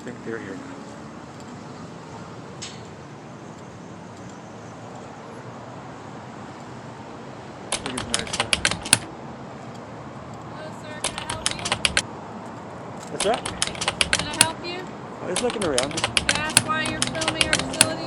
think they're here. Hello, sir. Can I help you? What's that? Can I help you? I was looking around. Can I ask why you're filming our facility?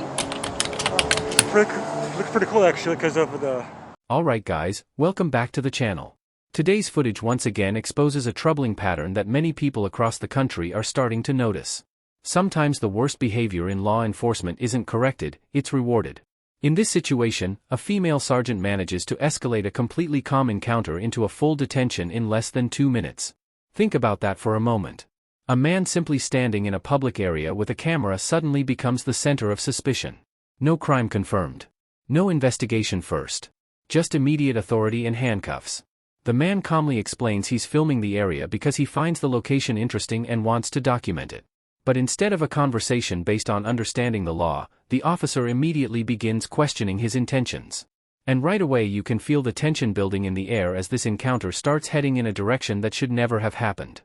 Looks pretty cool actually because of the... Alright guys, welcome back to the channel. Today's footage once again exposes a troubling pattern that many people across the country are starting to notice. Sometimes the worst behavior in law enforcement isn't corrected, it's rewarded. In this situation, a female sergeant manages to escalate a completely calm encounter into a full detention in less than 2 minutes. Think about that for a moment. A man simply standing in a public area with a camera suddenly becomes the center of suspicion. No crime confirmed. No investigation first. Just immediate authority and handcuffs. The man calmly explains he's filming the area because he finds the location interesting and wants to document it. But instead of a conversation based on understanding the law, the officer immediately begins questioning his intentions. And right away you can feel the tension building in the air as this encounter starts heading in a direction that should never have happened.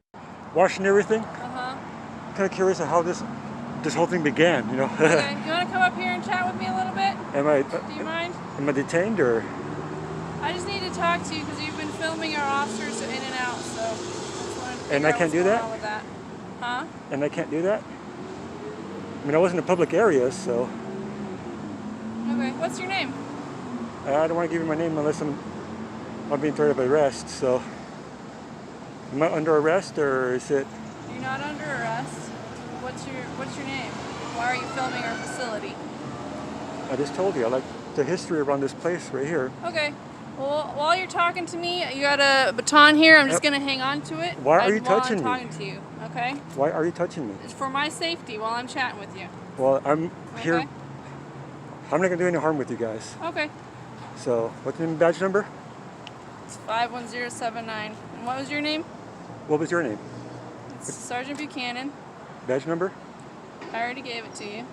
Washing everything? Uh-huh. Kind of curious of how this whole thing began, you know? Okay, you want to come up here and chat with me a little bit? Do you mind? Am I detained or? I just need to talk to you because you've been filming our officers in and out, so I just wanted to figure And I out can't what's do going that? on with that. Huh? And I can't do that? I mean, I wasn't in a public area, so... Okay, what's your name? I don't want to give you my name unless I'm being threatened by arrest, so... Am I under arrest, or is it... You're not under arrest. What's your name? Why are you filming our facility? I just told you, I like the history around this place right here. Okay. Well, while you're talking to me, you got a baton here. I'm just going to hang on to it. Why are you touching me? While I'm talking to you, okay? Why are you touching me? It's for my safety while I'm chatting with you. Well, I'm here... Okay. I'm not going to do any harm with you guys. Okay. So, what's your badge number? It's 51079. And what was your name? What was your name? It's Sergeant Buchanan. Badge number? I already gave it to you.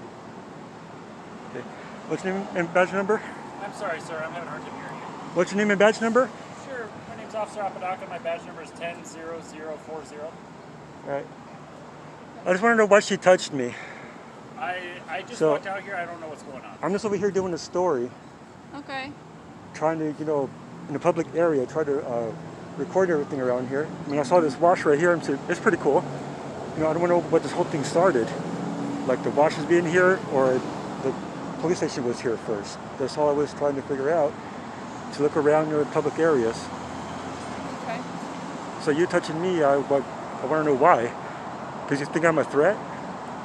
Okay. What's your name and badge number? I'm sorry, sir. I'm having a hard time hearing you. What's your name and badge number? Sure. My name's Officer Apodaca. My badge number is 100040. Alright. I just want to know why she touched me. I just walked out here. I don't know what's going on. I'm just over here doing a story. Okay. Trying to, you know, in a public area, try to record everything around here. I mean, I saw this wash right here. It's pretty cool. You know, I don't know what this whole thing started. Like the wash is being here, or the police station was here first. That's all I was trying to figure out. To look around the public areas. Okay. So you touching me, I want to know why. Because you think I'm a threat?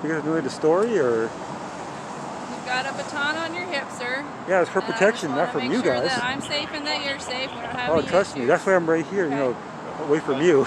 Because I'm doing the story, or? You've got a baton on your hip, sir. Yeah, it's for protection, not from you guys. That I'm safe and that you're safe. We don't have Oh, any trust me, issues. that's why I'm right here, Okay. you know, away from you.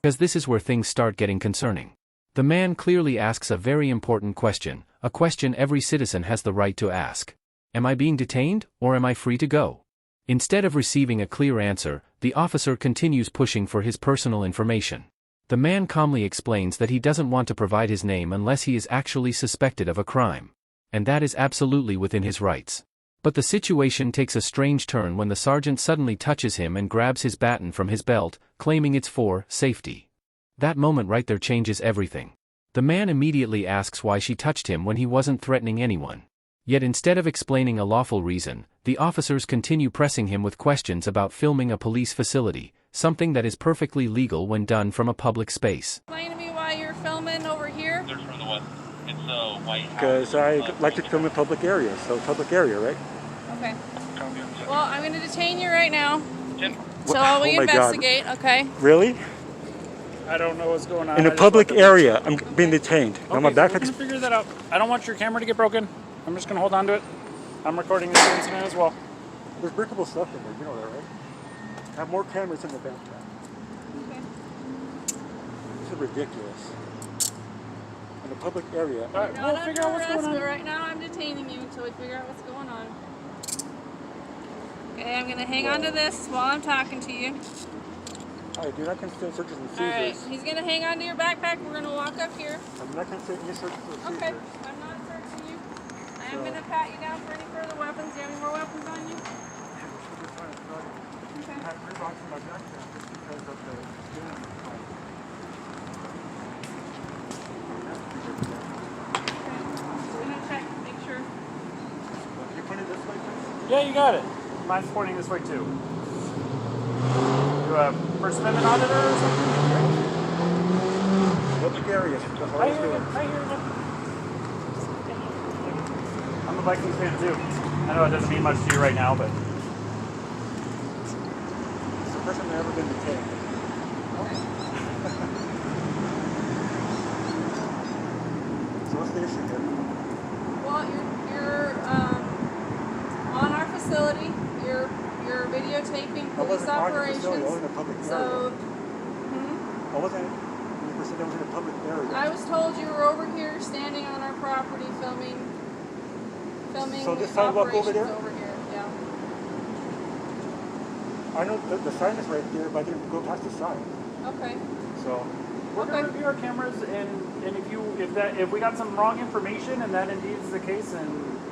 Because this is where things start getting concerning. The man clearly asks a very important question, a question every citizen has the right to ask. Am I being detained, or am I free to go? Instead of receiving a clear answer, the officer continues pushing for his personal information. The man calmly explains that he doesn't want to provide his name unless he is actually suspected of a crime. And that is absolutely within his rights. But the situation takes a strange turn when the sergeant suddenly touches him and grabs his baton from his belt, claiming it's for safety. That moment right there changes everything. The man immediately asks why she touched him when he wasn't threatening anyone. Yet instead of explaining a lawful reason, the officers continue pressing him with questions about filming a police facility, something that is perfectly legal when done from a public space. Explain to me why you're filming over here. They're from the what? It's a White House. Because I like to film in public areas, so public area, right? Okay. Well, I'm going to detain you right now. So Oh we my God. investigate, okay? Really? I don't know what's going on. In a public area, I'm being detained. Okay, On my so we're backpack. gonna figure that out. I don't want your camera to get broken. I'm just going to hold on to it. I'm recording this incident as well. There's breakable stuff in there, you know that, right? I have more cameras in the backpack. Okay. This is ridiculous. In a public area. All right, Not we'll figure out what's under going arrest, but on. right now I'm detaining you until we figure out what's going on. Okay, I'm going to hang on to this while I'm talking to you. Alright, do not consent searches and Alright, seizures. he's going to hang on to your backpack. We're going to walk up here. I'm not consenting any searches or seizures. Okay, I'm not searching you. I am going to pat you down for any further weapons. Do you have any more weapons on you? Okay. I have three boxes in my backpack just because of We're gonna check, make sure. Can you put it this way, please? Yeah, you got it. Mine's pointing this way too. You have First Amendment Auditor or something? Public areas. That's all I I was hear you. doing. I hear you. I'm a Vikings fan too. I know it doesn't mean much to you right now, but It's the first time I've ever been detained. So what's the issue here? Well, you're on our facility. You're videotaping I police wasn't on the operations. facility, I was in a public So, area. I wasn't, you said I was in a public area. I was told you were over here standing on our property filming So this sidewalk over operations there? over here. Yeah. I know the sign is right there, but I didn't go past the sign. Okay. So, we're gonna Okay. review our cameras, and if we got some wrong information and that indeed is the case, and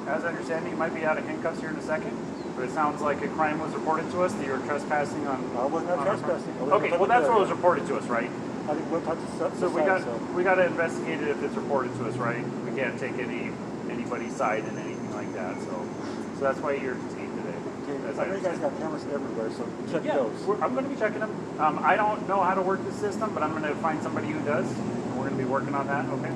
as I understand it, you might be out of handcuffs here in a second. But it sounds like a crime was reported to us that you were trespassing on. I was not on our trespassing. I was in a Okay, well public that's what area. was reported to us, right? I didn't go past the So sign, we got to investigate it if it's reported to us, right? We can't take anybody's side in anything like that. So that's why you're detained today. Okay, As I know you guys understand. got cameras everywhere, so check Yeah, those. I'm going to be checking them. I don't know how to work the system, but I'm going to find somebody who does. And we're going to be working on that. Okay.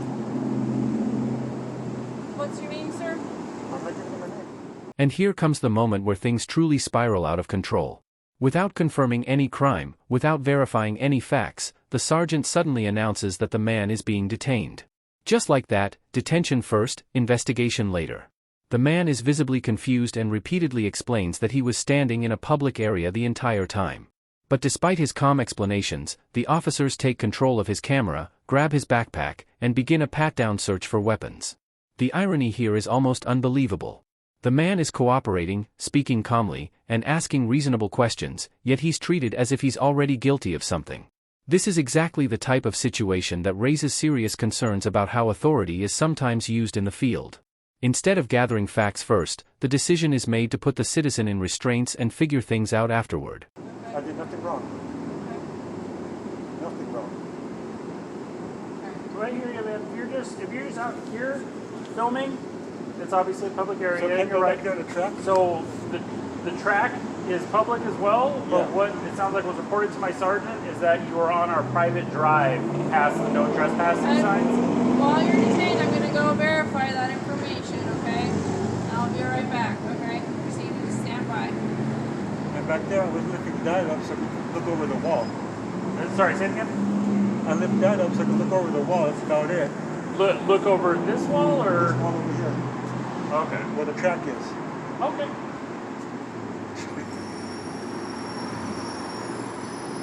What's your name, sir? I'm not giving them a name. And here comes the moment where things truly spiral out of control. Without confirming any crime, without verifying any facts, the sergeant suddenly announces that the man is being detained. Just like that, detention first, investigation later. The man is visibly confused and repeatedly explains that he was standing in a public area the entire time. But despite his calm explanations, the officers take control of his camera, grab his backpack, and begin a pat-down search for weapons. The irony here is almost unbelievable. The man is cooperating, speaking calmly, and asking reasonable questions, yet he's treated as if he's already guilty of something. This is exactly the type of situation that raises serious concerns about how authority is sometimes used in the field. Instead of gathering facts first, the decision is made to put the citizen in restraints and figure things out afterward. I did nothing wrong. Nothing wrong. Right here, yeah, man. If you're just out here filming, it's obviously a public area. So can and you you're go right. back there on the track? So the track is public as well, but Yeah. what it sounds like was reported to my sergeant is that you are on our private drive past the no trespassing signs. While you're detained, I'm gonna go verify that information, okay? I'll be right back, okay? Proceed to stand by. And back there, I was lifting that up so I could look over the wall. Sorry, say it again. I lift that up so I could look over the wall. That's about it. Look over this wall or? This wall over here, Okay. where the track is. Okay.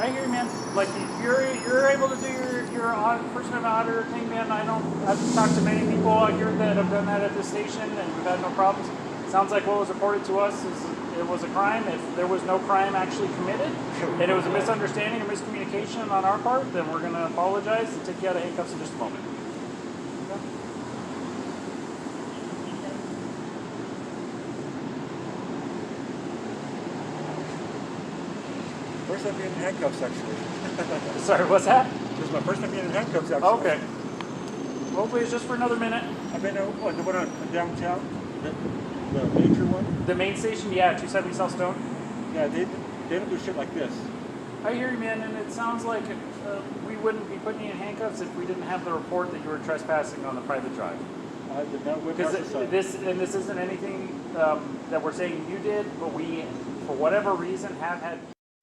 I hear you, man. Like you're able to do your First Amendment auditor thing, man. I don't. I've talked to many people out here that have done that at this station, and we've had no problems. Sounds like what was reported to us is it was a crime. If there was no crime actually committed, and it was a misunderstanding or miscommunication on our part, then we're going to apologize and take you out of handcuffs in just a moment. First time being in handcuffs, actually. Sorry, what's that? This is my first time being in handcuffs, actually. Okay. Hopefully it's just for another minute. I've been the one on downtown, the major one. The main station, yeah, 270 South Stone. Yeah, they don't do shit like this. I hear you, man, and it sounds like we wouldn't be putting you in handcuffs if we didn't have the report that you were trespassing on the private drive. I did not whip Because out the sign. this isn't anything that we're saying you did, but we, for whatever reason, have had.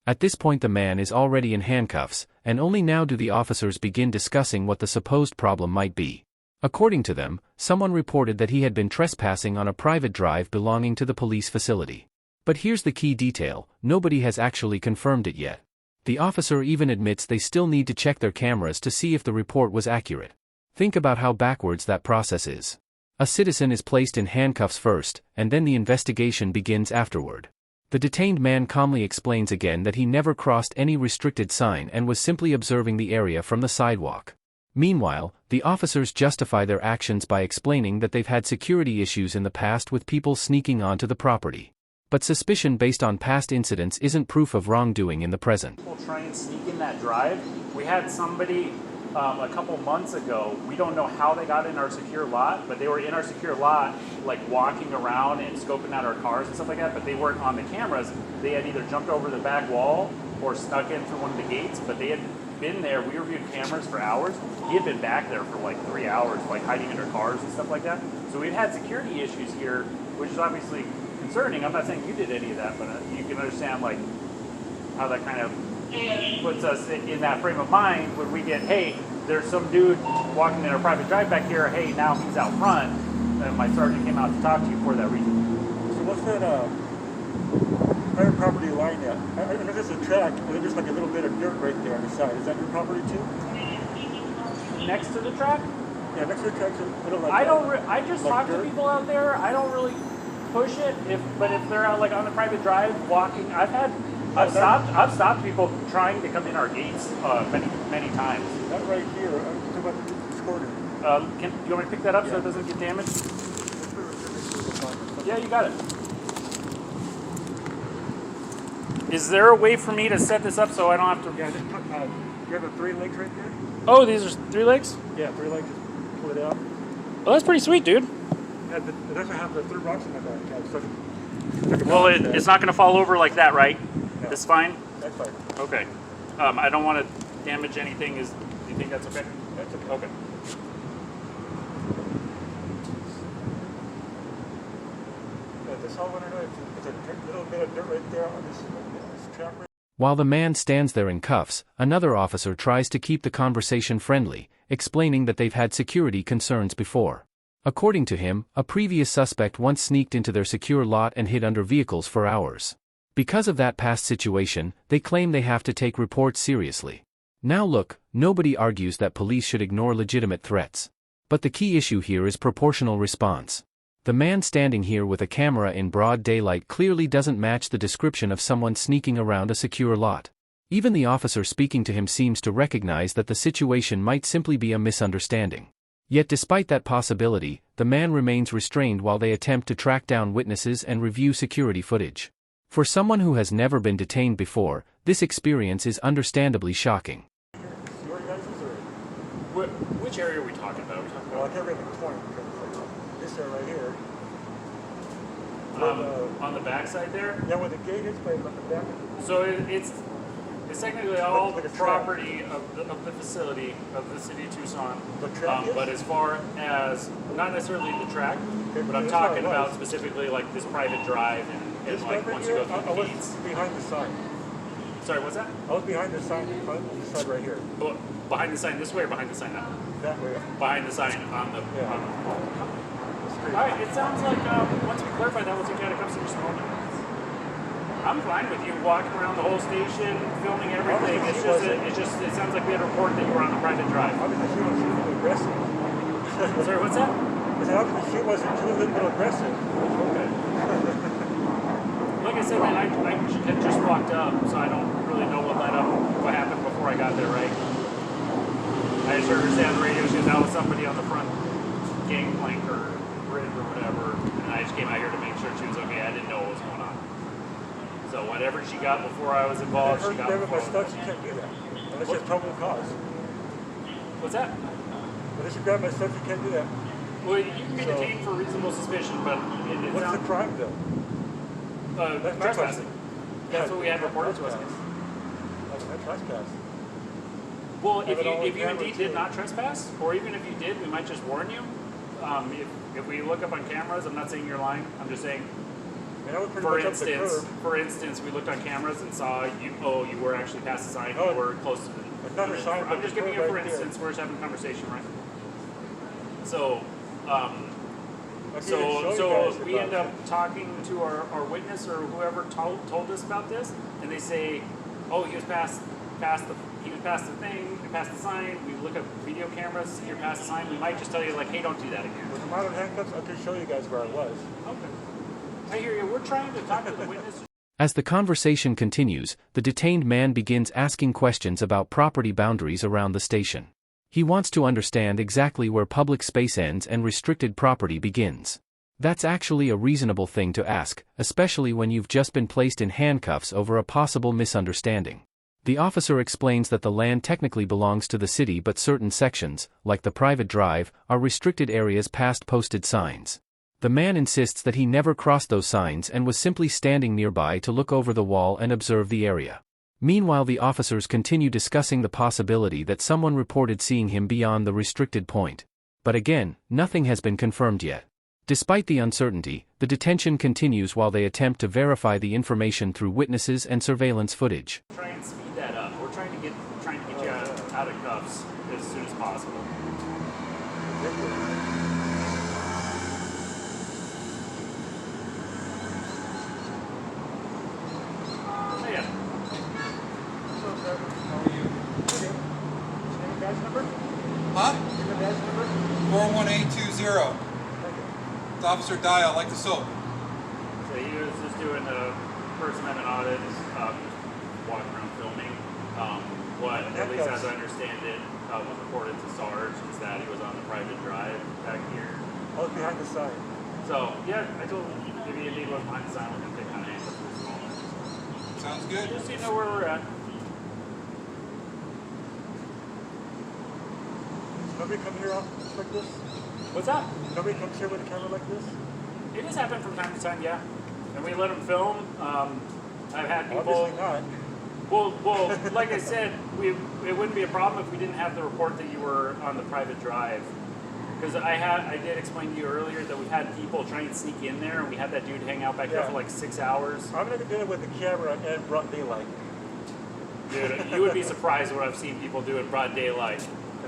At this point the man is already in handcuffs, and only now do the officers begin discussing what the supposed problem might be. According to them, someone reported that he had been trespassing on a private drive belonging to the police facility. But here's the key detail: nobody has actually confirmed it yet. The officer even admits they still need to check their cameras to see if the report was accurate. Think about how backwards that process is. A citizen is placed in handcuffs first, and then the investigation begins afterward. The detained man calmly explains again that he never crossed any restricted sign and was simply observing the area from the sidewalk. Meanwhile, the officers justify their actions by explaining that they've had security issues in the past with people sneaking onto the property. But suspicion based on past incidents isn't proof of wrongdoing in the present. People try and sneak in that drive. We had somebody a couple months ago, we don't know how they got in our secure lot, but they were in our secure lot, like walking around and scoping out our cars and stuff like that, but they weren't on the cameras. They had either jumped over the back wall or snuck in through one of the gates, but they had been there. We reviewed cameras for hours. He had been back there for like 3 hours, like hiding under cars and stuff like that. So we've had security issues here, which is obviously concerning. I'm not saying you did any of that, but you can understand like how that kind of puts us in that frame of mind when we get, hey, there's some dude walking in a private drive back here, hey, now he's out front, and my sergeant came out to talk to you for that reason. So what's that private property line at? I know there's a track, and then there's like a little bit of dirt right there on the side. Is that your property too? Next to the track? Yeah, next to the track's a little like I just like talk dirt? to people out there. I don't really push it, but if they're out like on the private drive walking, I've stopped people trying to come in our gates many times. Not right here. I'm talking about this corner. You want me to pick that up so it doesn't get damaged? Yeah, you got it. Is there a way for me to set this up so I don't have to? Yeah, just put, you have the 3 legs right there? Oh, these are 3 legs? Yeah, 3 legs. Just pull it out. Well, that's pretty sweet, dude. Yeah, it doesn't have the 3 rocks in the back. Yeah, so Well, it's not going to fall over like that, right? No. It's fine? That's fine. Okay. I don't want to damage anything. Do you think that's okay? That's okay. Okay. Yeah, this all I want to know, it's a little bit of dirt right there on this track right. While the man stands there in cuffs, another officer tries to keep the conversation friendly, explaining that they've had security concerns before. According to him, a previous suspect once sneaked into their secure lot and hid under vehicles for hours. Because of that past situation, they claim they have to take reports seriously. Now look, nobody argues that police should ignore legitimate threats. But the key issue here is proportional response. The man standing here with a camera in broad daylight clearly doesn't match the description of someone sneaking around a secure lot. Even the officer speaking to him seems to recognize that the situation might simply be a misunderstanding. Yet despite that possibility, the man remains restrained while they attempt to track down witnesses and review security footage. For someone who has never been detained before, this experience is understandably shocking. Your guys' or? Which area are we talking about? Well, I can't read the point because it's like this area right here. On the back side there? Yeah, where the gate is, but on the back. So it's technically all like a property of the facility of the city of Tucson. The track is? But as far as, not necessarily the track, Okay, but I'm that's how talking it was. about specifically like this private drive and This like right once here, you go I through the was gates. behind the sign. Sorry, what's that? I was behind the sign, on the side right here. Oh, behind the sign this way or behind the sign that way? That way. Behind the sign on the. Yeah. All right, it sounds like once we clarify that, we'll take out a cups in just a moment. I'm fine with you walking around the whole station, filming everything. It sounds like we had a report that you were on a private drive. Obviously, she was really aggressive. Sorry, what's that? I said, obviously, she was a little bit aggressive. Okay. Like I said, man, I had just walked up, so I don't really know what happened before I got there, right? I just heard her say on the radio she was out with somebody on the front gangplank or bridge or whatever, and I just came out here to make sure she was okay. I didn't know what was going on. So whatever she got before I was involved, she got Grab before my I was stuff, you involved. can't do that. Unless you have probable cause. What's that? Unless you grab my stuff, you can't do that. Well, you can be detained for reasonable suspicion, but it What's the sounds... crime, though? That's my trespassing. question. That's what we had reported to us. I trespass. Well, Have it all if you camera, indeed did too. not trespass, or even if you did, we might just warn you. If we look up on cameras, I'm not saying you're lying. I'm just saying, I mean, I was pretty much up the curb. for instance, we looked on cameras and saw you. Oh, you were actually past the sign. Oh, you were close to the. it's not a sign, I'm but just the giving you curb for right there. instance. We're just having a conversation, right? So, I can't even show you so guys we about end up talking to our witness or whoever told us about this, and they say, oh, he was past the thing, he passed the sign. We look at video cameras, see you're past the sign. We might just tell you like, hey, don't do that again. With the amount of handcuffs, I can show you guys where I was. Okay. I hear you. We're trying to talk to the witness. As the conversation continues, the detained man begins asking questions about property boundaries around the station. He wants to understand exactly where public space ends and restricted property begins. That's actually a reasonable thing to ask, especially when you've just been placed in handcuffs over a possible misunderstanding. The officer explains that the land technically belongs to the city, but certain sections, like the private drive, are restricted areas past posted signs. The man insists that he never crossed those signs and was simply standing nearby to look over the wall and observe the area. Meanwhile, the officers continue discussing the possibility that someone reported seeing him beyond the restricted point. But again, nothing has been confirmed yet. Despite the uncertainty, the detention continues while they attempt to verify the information through witnesses and surveillance footage. Try and speed that up. We're trying to get you out of cuffs as soon as possible. Yeah. Huh? 41820. It's Officer Dial, like the soap. So he was just doing the First Amendment Audit, just walking around filming. What, at least as I understand it, was reported to Sarge is that he was on the private drive back here. Oh, behind the sign. So, yeah, I told him if he was behind the sign, we're going to take kind of answers for this moment. Sounds good. Just so you know where we're at. Nobody come here like this? What's that? Nobody comes here with a camera like this? It has happened from time to time, yeah. And we let them film. I've had people. Obviously not. Well, like I said, it wouldn't be a problem if we didn't have the report that you were on the private drive. Because I did explain to you earlier that we've had people try and sneak in there, and we had that dude hang out back there for like 6 hours. I'm going to do it with the camera and broad daylight. Dude, you would be surprised what I've seen people do in broad daylight.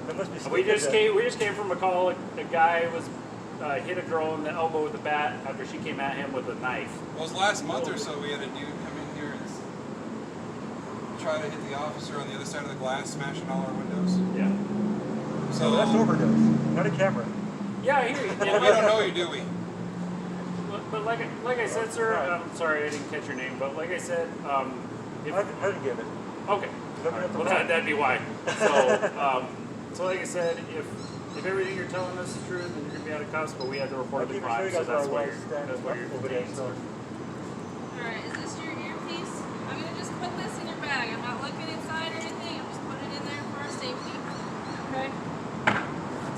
There must be We just came from a call. A guy was hit a girl in the elbow with a bat after she came at him with a knife. Well, it was last month or so we had a dude come in here and try to hit the officer on the other side of the glass, smashing all our windows. Yeah. So that's overdose, not a camera. Yeah, I hear you. Well, we don't know you, do we? But like I said, sir, I'm sorry I didn't catch your name, but like I said, I didn't get it. Okay. Right. Well, that'd be why. So, so like I said, if everything you're telling us is true, then you're gonna be out of cuffs. But we had to report the crime, so that's why you're being. Alright, is this your earpiece? I'm gonna just put this in your bag. I'm not looking inside or anything. I'm just putting it in there for our safety. Okay?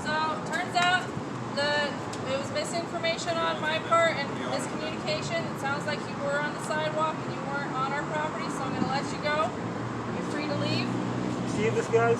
So, turns out that it was misinformation on my part and miscommunication. It sounds like you were on the sidewalk and you weren't on our property, so I'm gonna let you go. You're free to leave. See this, guys?